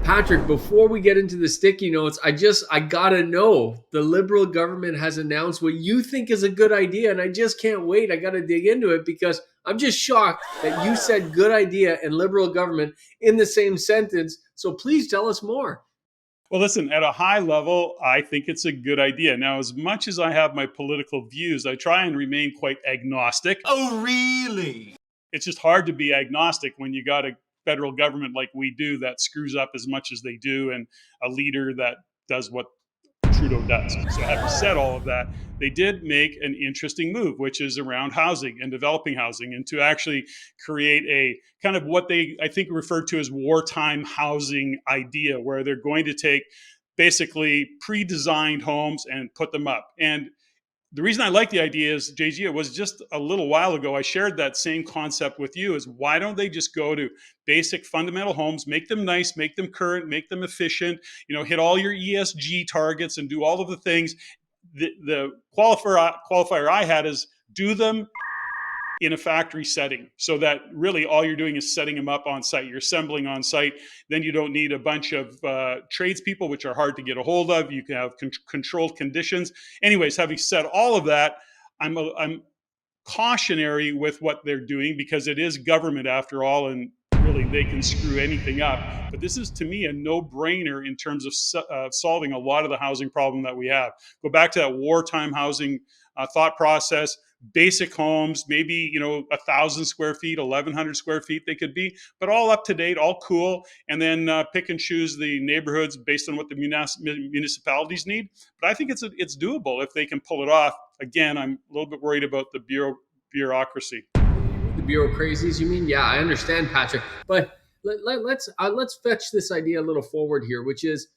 Patrick, before we get into the sticky notes, I gotta know, the Liberal government has announced what you think is a good idea, and I just can't wait. I gotta dig into it because I'm just shocked that you said good idea and Liberal government in the same sentence. So please tell us more. Well, listen, at a high level, I think it's a good idea. Now, as much as I have my political views, I try and remain quite agnostic. Oh, really? It's just hard to be agnostic when you got a federal government like we do that screws up as much as they do, and a leader that does what Trudeau does. So, having said all of that, they did make an interesting move, which is around housing and developing housing, and to actually create a kind of what they, I think, referred to as wartime housing idea, where they're going to take basically pre-designed homes and put them up. And the reason I like the idea is, JG, it was just a little while ago, I shared that same concept with you, is why don't they just go to basic fundamental homes, make them nice, make them current, make them efficient, hit all your ESG targets and do all of the things. The qualifier I had is do them in a factory setting, so that really all you're doing is setting them up on site. You're assembling on site. Then you don't need a bunch of tradespeople, which are hard to get a hold of. You can have controlled conditions. Anyways, having said all of that, I'm cautionary with what they're doing, because it is government after all, and really they can screw anything up. But this is, to me, a no-brainer in terms of solving a lot of the housing problem that we have. Go back to that wartime housing thought process. Basic homes, maybe 1,000 square feet, 1,100 square feet they could be, but all up to date, all cool. And then pick and choose the neighborhoods based on what the municipalities need. But I think it's doable if they can pull it off. Again, I'm a little bit worried about the bureaucracy. The bureaucracies, you mean? Yeah, I understand, Patrick. But let's fetch this idea a little forward here, which is,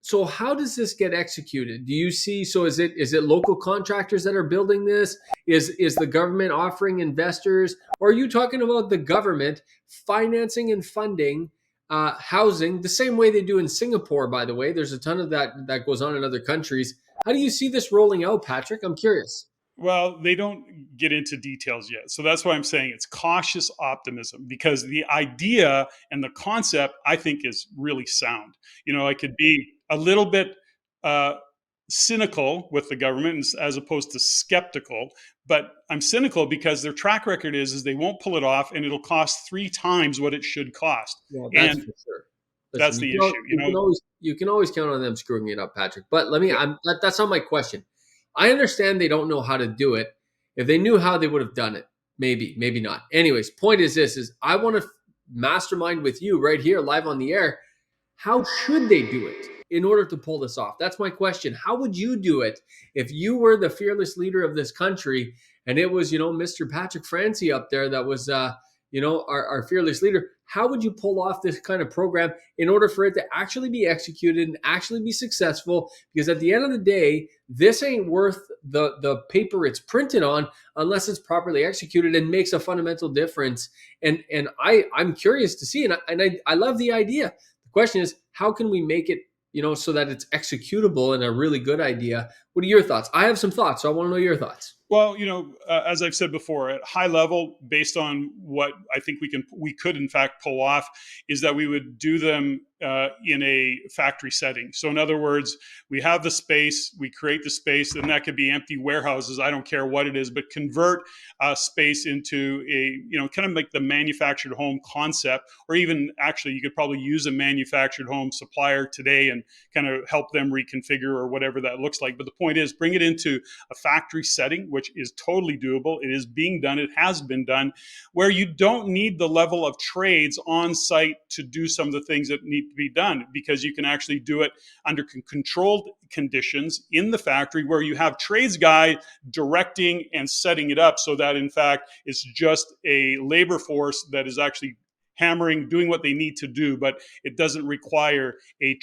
so how does this get executed? Do you see? So is it local contractors that are building this? Is the government offering investors, or are you talking about the government financing and funding housing the same way they do in Singapore? By the way, there's a ton of that goes on in other countries. How do you see this rolling out, Patrick? I'm curious. Well, they don't get into details yet. So that's why I'm saying it's cautious optimism, because the idea and the concept, I think, is really sound. I could be a little bit cynical with the government as opposed to skeptical, but I'm cynical because their track record is they won't pull it off, and it'll cost 3 times what it should cost. Well, that's And for sure. that's Listen, the issue. you can always count on them screwing it up, Patrick. But that's not my question. I understand they don't know how to do it. If they knew how, they would have done it. Maybe, maybe not. Anyways, point is this: is I want to mastermind with you right here, live on the air. How should they do it in order to pull this off? That's my question. How would you do it if you were the fearless leader of this country, and it was, Mr. Patrick Francie up there that was, our fearless leader? How would you pull off this kind of program in order for it to actually be executed and actually be successful? Because at the end of the day, this ain't worth the paper it's printed on unless it's properly executed and makes a fundamental difference. And I'm curious to see, and I love the idea. The question is, how can we make it, so that it's executable and a really good idea? What are your thoughts? I have some thoughts, so I want to know your thoughts. Well, as I've said before, at high level, based on what I think we could in fact pull off, is that we would do them in a factory setting. So in other words, we have the space, we create the space, and that could be empty warehouses. I don't care what it is, but convert space into a, kind of like the manufactured home concept, or even actually you could probably use a manufactured home supplier today and kind of help them reconfigure or whatever that looks like. But the point is, bring it into a factory setting, which is totally doable. It is being done. It has been done, where you don't need the level of trades on site to do some of the things that need to be done, because you can actually do it under controlled conditions in the factory, where you have trades guy directing and setting it up, so that in fact it's just a labor force that is actually hammering, doing what they need to do, but it doesn't require a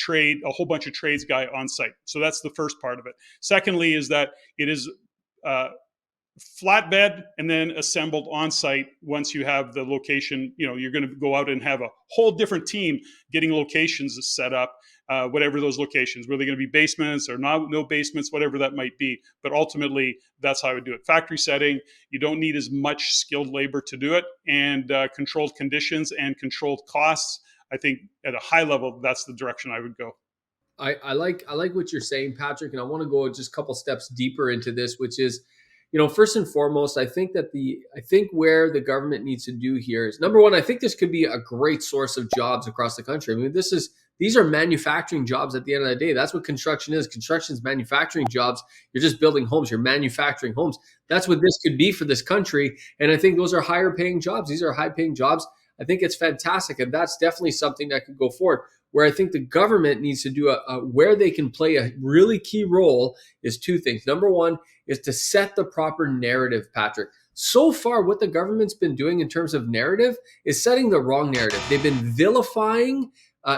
whole bunch of trades guy on site. So that's the first part of it. Secondly, is that it is flatbed and then assembled on site. Once you have the location, you're going to go out and have a whole different team getting locations set up, whatever those locations, whether they're going to be basements or no basements, whatever that might be. But ultimately, that's how I would do it. Factory setting, you don't need as much skilled labor to do it, and controlled conditions and controlled costs. I think at a high level, that's the direction I would go. I like what you're saying, Patrick, and I want to go just a couple steps deeper into this, which is, first and foremost, I think where the government needs to do here is, number one, I think this could be a great source of jobs across the country. I mean, these are manufacturing jobs at the end of the day. That's what construction is. Construction is manufacturing jobs. You're just building homes. You're manufacturing homes. That's what this could be for this country. And I think those are higher paying jobs. These are high paying jobs. I think it's fantastic. And that's definitely something that could go forward. Where I think the government needs to do where they can play a really key role is two things. Number one is to set the proper narrative, Patrick. So far, what the government's been doing in terms of narrative is setting the wrong narrative. They've been vilifying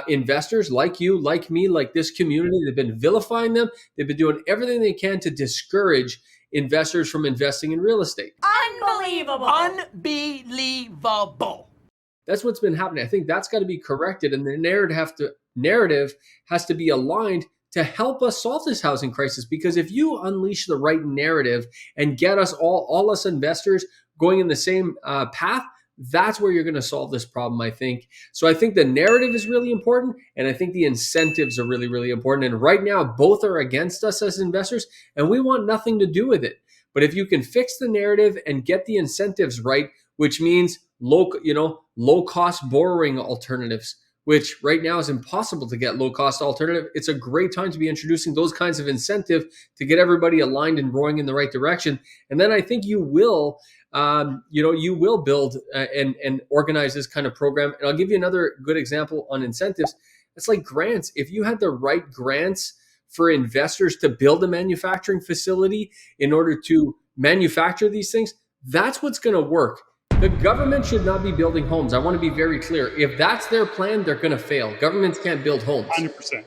investors like you, like me, like this community. They've been vilifying them. They've been doing everything they can to discourage investors from investing in real estate. Unbelievable. Unbelievable. That's what's been happening. I think that's got to be corrected, and the narrative has to be aligned to help us solve this housing crisis. Because if you unleash the right narrative and get us all us investors going in the same path, that's where you're going to solve this problem, I think. So I think the narrative is really important, and I think the incentives are really, really important. And right now, both are against us as investors, and we want nothing to do with it. But if you can fix the narrative and get the incentives right, which means low cost borrowing alternatives, which right now is impossible to get low cost alternative. It's a great time to be introducing those kinds of incentive to get everybody aligned and rowing in the right direction. And then I think you will build and organize this kind of program. And I'll give you another good example on incentives. It's like grants. If you had the right grants for investors to build a manufacturing facility in order to manufacture these things, that's what's going to work. The government should not be building homes. I want to be very clear. If that's their plan, they're going to fail. Governments can't build homes. 100%.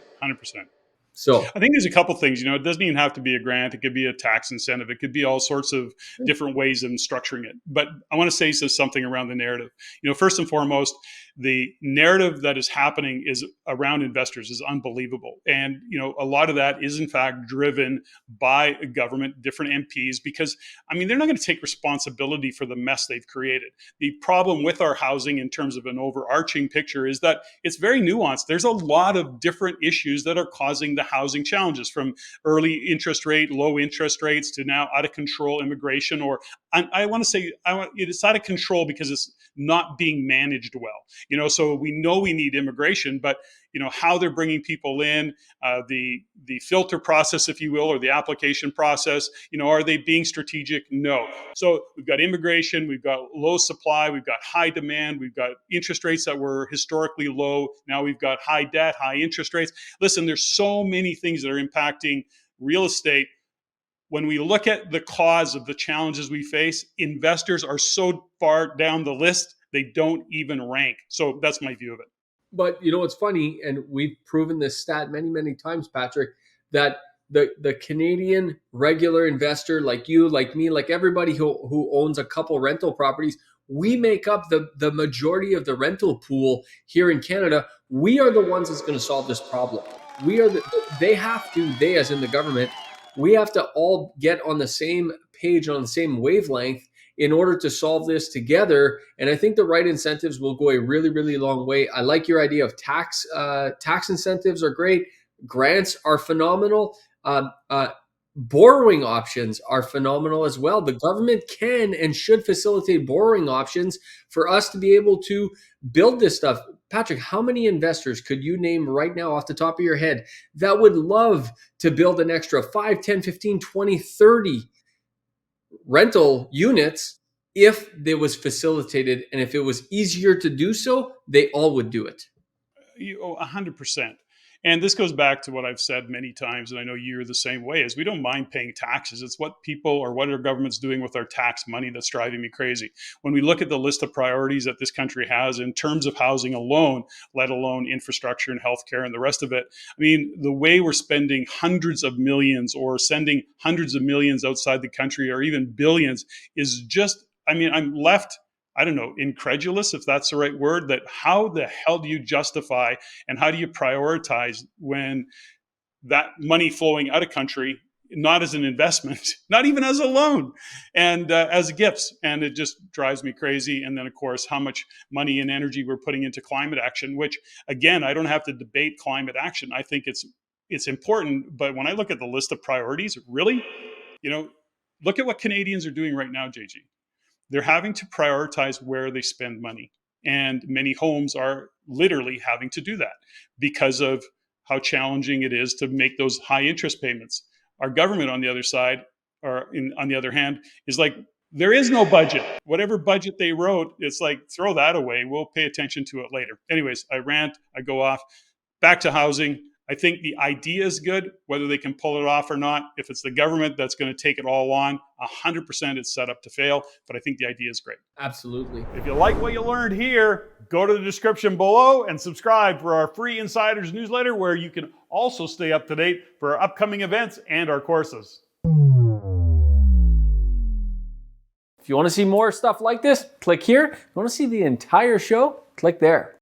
So I think there's a couple things, it doesn't even have to be a grant. It could be a tax incentive. It could be all sorts of different ways of structuring it. But I want to say something around the narrative. First and foremost, the narrative that is happening is around investors is unbelievable. And, a lot of that is in fact driven by government, different MPs, because they're not going to take responsibility for the mess they've created. The problem with our housing in terms of an overarching picture is that it's very nuanced. There's a lot of different issues that are causing the housing challenges, from early interest rate, low interest rates, to now out of control immigration, or I want to say it's out of control because it's not being managed well. So we know we need immigration, but how they're bringing people in, the filter process, if you will, or the application process, are they being strategic? No. So we've got immigration, we've got low supply, we've got high demand, we've got interest rates that were historically low. Now we've got high debt, high interest rates. Listen, there's so many things that are impacting real estate. When we look at the cause of the challenges we face, investors are so far down the list, they don't even rank. So that's my view of it. But it's funny, and we've proven this stat many, many times, Patrick, that the Canadian regular investor, like you, like me, like everybody who owns a couple rental properties, we make up the majority of the rental pool here in Canada. We are the ones that's going to solve this problem. They as in the government, we have to all get on the same page, on the same wavelength, in order to solve this together. And I think the right incentives will go a really, really long way. I like your idea of tax incentives are great. Grants are phenomenal. Borrowing options are phenomenal as well. The government can and should facilitate borrowing options for us to be able to build this stuff. Patrick, how many investors could you name right now off the top of your head that would love to build an extra 5, 10, 15, 20, 30 rental units if it was facilitated, and if it was easier to do so, they all would do it? 100%. And this goes back to what I've said many times, and I know you're the same way, is we don't mind paying taxes. It's what our government's doing with our tax money that's driving me crazy. When we look at the list of priorities that this country has in terms of housing alone, let alone infrastructure and healthcare and the rest of it, the way we're spending hundreds of millions or sending hundreds of millions outside the country, or even billions, is just, I'm left, I don't know, incredulous, if that's the right word, that how the hell do you justify and how do you prioritize when that money flowing out of country not as an investment, not even as a loan, and as gifts. And it just drives me crazy. And then, of course, how much money and energy we're putting into climate action, which, again, I don't have to debate climate action. I think it's important. But when I look at the list of priorities, really, look at what Canadians are doing right now, JG. They're having to prioritize where they spend money. And many homes are literally having to do that because of how challenging it is to make those high interest payments. Our government, on the other side, on the other hand, is like, there is no budget. Whatever budget they wrote, it's like, throw that away. We'll pay attention to it later. Anyways, I rant, I go off. Back to housing. I think the idea is good, whether they can pull it off or not. If it's the government that's going to take it all on, 100% it's set up to fail. But I think the idea is great. Absolutely. If you like what you learned here, go to the description below and subscribe for our free Insiders newsletter, where you can also stay up to date for our upcoming events and our courses. If you want to see more stuff like this, click here. If you want to see the entire show, click there.